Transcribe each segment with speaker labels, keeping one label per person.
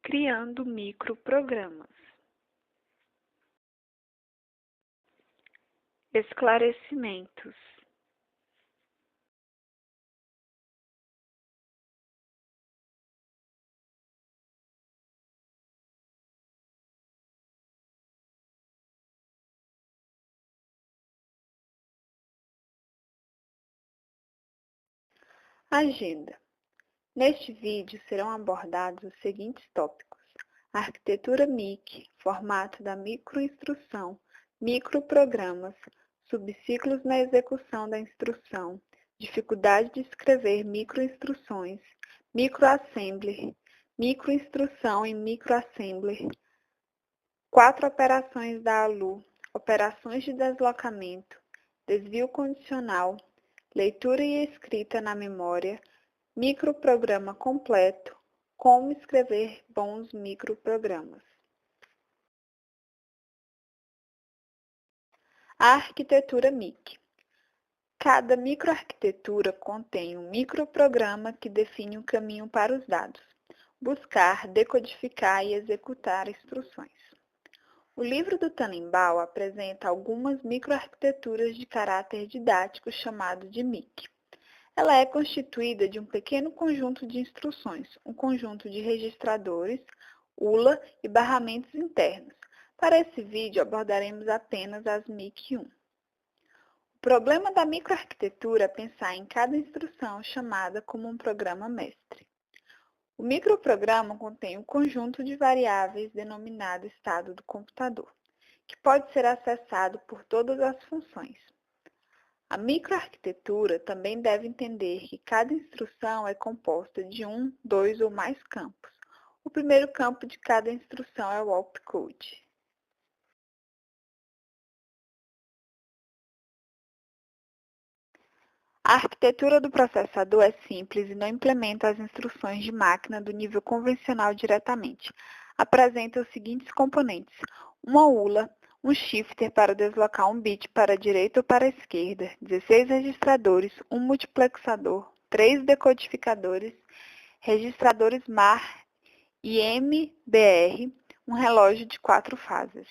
Speaker 1: Criando microprogramas. Esclarecimentos. Agenda. Neste vídeo serão abordados os seguintes tópicos: arquitetura MIC, formato da microinstrução, microprogramas, subciclos na execução da instrução, dificuldade de escrever microinstruções, microassembler, microinstrução em microassembler, 4 operações da ALU, operações de deslocamento, desvio condicional, leitura e escrita na memória, microprograma completo, como escrever bons microprogramas. A arquitetura MIC. Cada microarquitetura contém um microprograma que define um caminho para os dados, buscar, decodificar e executar instruções. O livro do Tannenbaum apresenta algumas microarquiteturas de caráter didático chamado de MIC. Ela é constituída de um pequeno conjunto de instruções, um conjunto de registradores, ULA e barramentos internos. Para esse vídeo, abordaremos apenas as MIC-1. O problema da microarquitetura é pensar em cada instrução chamada como um programa mestre. O microprograma contém um conjunto de variáveis denominado estado do computador, que pode ser acessado por todas as funções. A microarquitetura também deve entender que cada instrução é composta de 1, 2 ou mais campos. O primeiro campo de cada instrução é o opcode. A arquitetura do processador é simples e não implementa as instruções de máquina do nível convencional diretamente. Apresenta os seguintes componentes: uma ULA, um shifter para deslocar um bit para a direita ou para a esquerda, 16 registradores, um multiplexador, 3 decodificadores, registradores MAR e MBR, um relógio de 4 fases.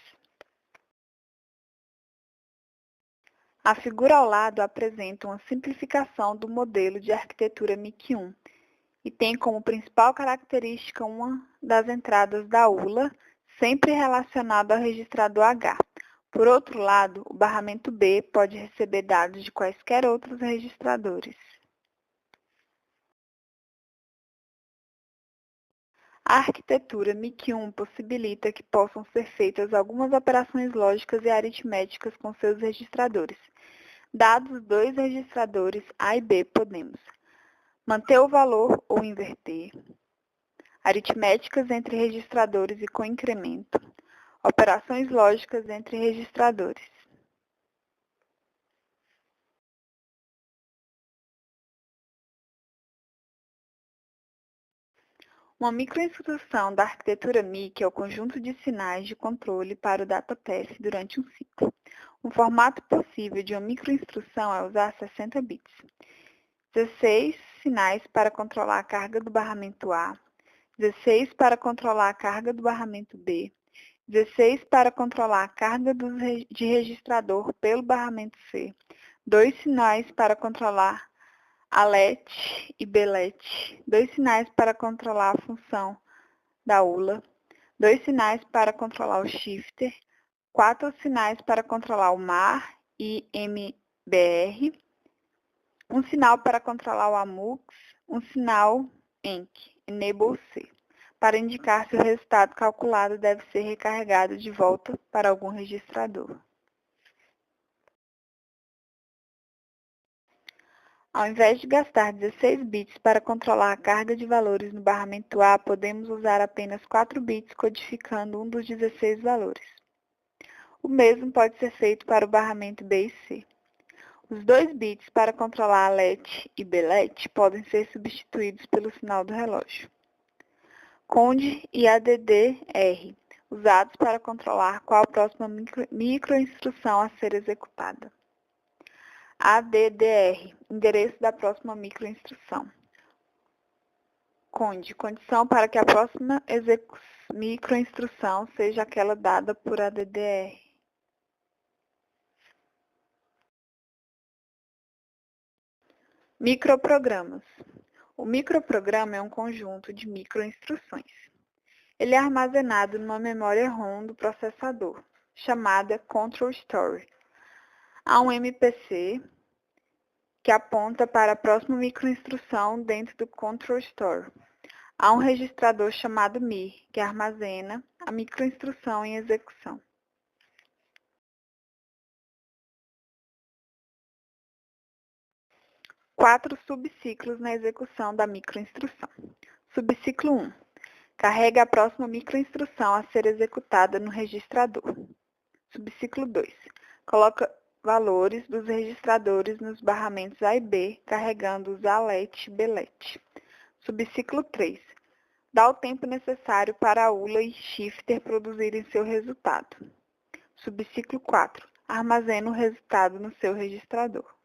Speaker 1: A figura ao lado apresenta uma simplificação do modelo de arquitetura MIC-1 e tem como principal característica uma das entradas da ULA, sempre relacionada ao registrador H. Por outro lado, o barramento B pode receber dados de quaisquer outros registradores. A arquitetura MIC-1 possibilita que possam ser feitas algumas operações lógicas e aritméticas com seus registradores. Dados os 2 registradores A e B, podemos manter o valor ou inverter, aritméticas entre registradores e com incremento, operações lógicas entre registradores. Uma microinstrução da arquitetura MIC é o conjunto de sinais de controle para o datapath durante um ciclo. Um formato possível de uma microinstrução é usar 60 bits. 16 sinais para controlar a carga do barramento A, 16 para controlar a carga do barramento B, 16 para controlar a carga de registrador pelo barramento C, 2 sinais para controlar a LET e BLET, 2 sinais para controlar a função da ULA, 2 sinais para controlar o shifter, 4 sinais para controlar o MAR e MBR, um sinal para controlar o AMUX, um sinal ENC, Enable C, para indicar se o resultado calculado deve ser recarregado de volta para algum registrador. Ao invés de gastar 16 bits para controlar a carga de valores no barramento A, podemos usar apenas 4 bits codificando um dos 16 valores. O mesmo pode ser feito para o barramento B e C. Os 2 bits para controlar a LET e BLET podem ser substituídos pelo sinal do relógio. COND e ADDR, usados para controlar qual a próxima microinstrução a ser executada. ADDR, endereço da próxima microinstrução. condição para que a próxima microinstrução seja aquela dada por ADDR. Microprogramas. O microprograma é um conjunto de microinstruções. Ele é armazenado numa memória ROM do processador, chamada Control Store. Há um MPC que aponta para a próxima microinstrução dentro do Control Store. Há um registrador chamado MIR, que armazena a microinstrução em execução. Quatro subciclos na execução da microinstrução. Subciclo 1. Carrega a próxima microinstrução a ser executada no registrador. Subciclo 2. Coloca valores dos registradores nos barramentos A e B, carregando os ALET e BELET. Subciclo 3. Dá o tempo necessário para a ULA e shifter produzirem seu resultado. Subciclo 4. Armazena o resultado no seu registrador.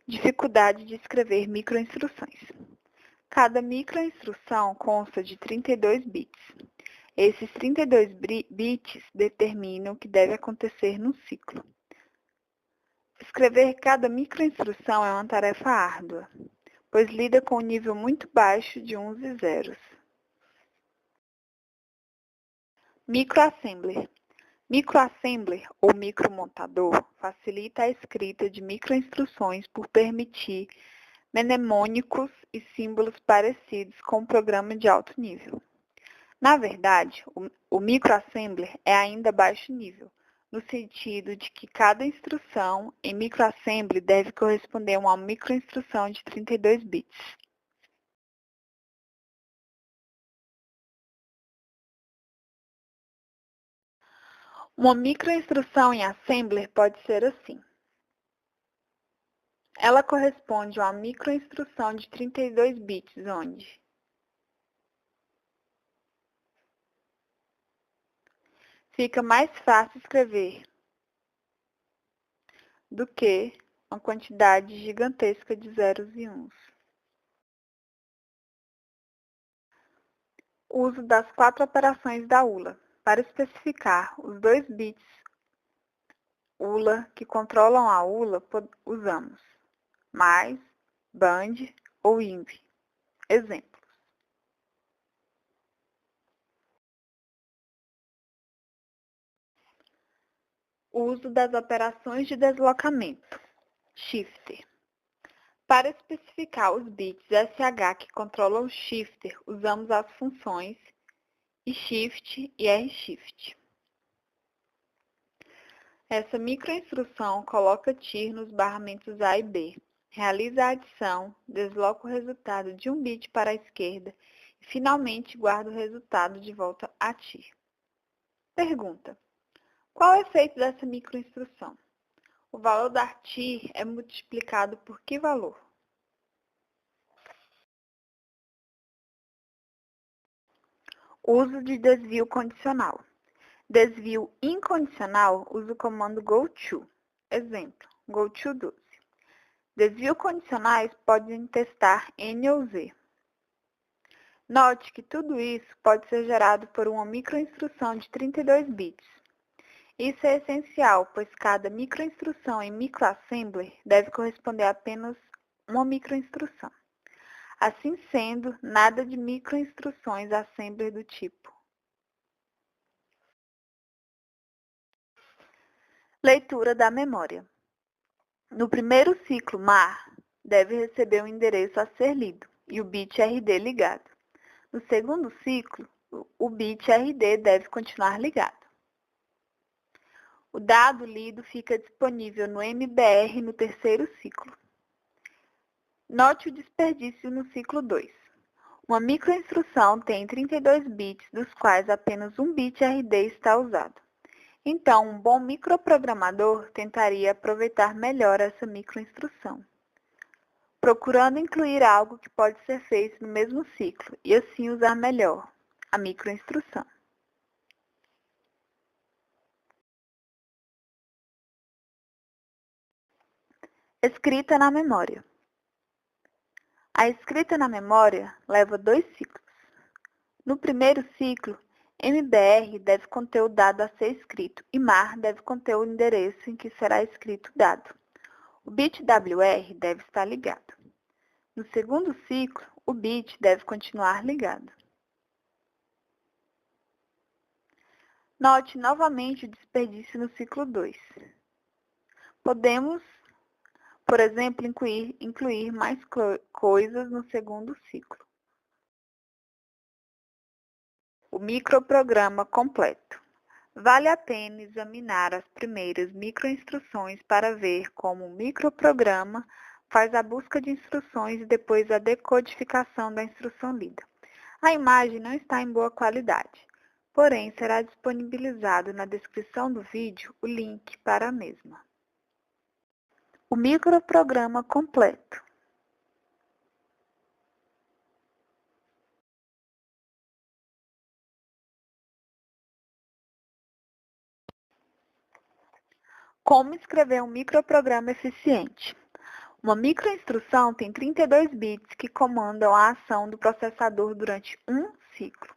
Speaker 1: Dificuldade de escrever microinstruções. Cada microinstrução consta de 32 bits. Esses 32 bits determinam o que deve acontecer no ciclo. Escrever cada microinstrução é uma tarefa árdua, pois lida com um nível muito baixo de uns e zeros. Microassembler. Microassembler, ou micromontador, facilita a escrita de microinstruções por permitir mnemônicos e símbolos parecidos com um programa de alto nível. Na verdade, o microassembler é ainda baixo nível, no sentido de que cada instrução em microassembly deve corresponder a uma microinstrução de 32 bits. Uma microinstrução em assembler pode ser assim. Ela corresponde a uma microinstrução de 32 bits, onde fica mais fácil escrever do que uma quantidade gigantesca de zeros e uns. O uso das 4 operações da ULA. Para especificar os 2 bits ULA que controlam a ULA, usamos mais, BAND ou INV. Exemplos. O uso das operações de deslocamento. Shifter. Para especificar os bits SH que controlam o shifter, usamos as funções eShift e RShift. Essa microinstrução coloca TIR nos barramentos A e B, realiza a adição, desloca o resultado de um bit para a esquerda e, finalmente, guarda o resultado de volta a TIR. Pergunta: qual é o efeito dessa microinstrução? O valor da TIR é multiplicado por que valor? Uso de desvio condicional. Desvio incondicional usa o comando goTo. Exemplo, goTo 12. Desvio condicionais podem testar N ou Z. Note que tudo isso pode ser gerado por uma microinstrução de 32 bits. Isso é essencial, pois cada microinstrução em microassembler deve corresponder a apenas uma microinstrução. Assim sendo, nada de microinstruções assembler do tipo. Leitura da memória. No primeiro ciclo MAR, deve receber um endereço a ser lido e o bit RD ligado. No segundo ciclo, o bit RD deve continuar ligado. O dado lido fica disponível no MBR no terceiro ciclo. Note o desperdício no ciclo 2. Uma microinstrução tem 32 bits, dos quais apenas um bit RD está usado. Então, um bom microprogramador tentaria aproveitar melhor essa microinstrução, procurando incluir algo que pode ser feito no mesmo ciclo e assim usar melhor a microinstrução. Escrita na memória. A escrita na memória leva 2 ciclos. No primeiro ciclo, MBR deve conter o dado a ser escrito e MAR deve conter o endereço em que será escrito o dado. O bit WR deve estar ligado. No segundo ciclo, o bit deve continuar ligado. Note novamente o desperdício no ciclo 2. Podemos, por exemplo, incluir mais coisas no segundo ciclo. O microprograma completo. Vale a pena examinar as primeiras microinstruções para ver como o microprograma faz a busca de instruções e depois a decodificação da instrução lida. A imagem não está em boa qualidade, porém será disponibilizado na descrição do vídeo o link para a mesma. O microprograma completo. Como escrever um microprograma eficiente? Uma microinstrução tem 32 bits que comandam a ação do processador durante um ciclo.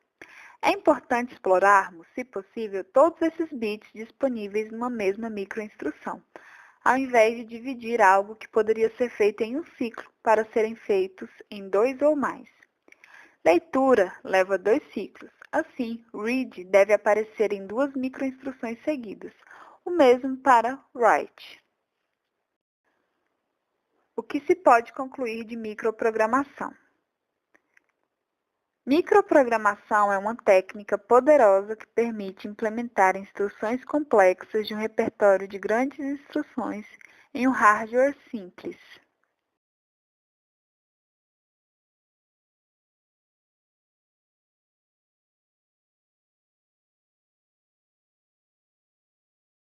Speaker 1: É importante explorarmos, se possível, todos esses bits disponíveis numa mesma microinstrução, ao invés de dividir algo que poderia ser feito em um ciclo para serem feitos em 2 ou mais. Leitura leva 2 ciclos. Assim, read deve aparecer em 2 microinstruções seguidas. O mesmo para write. O que se pode concluir de microprogramação? Microprogramação é uma técnica poderosa que permite implementar instruções complexas de um repertório de grandes instruções em um hardware simples.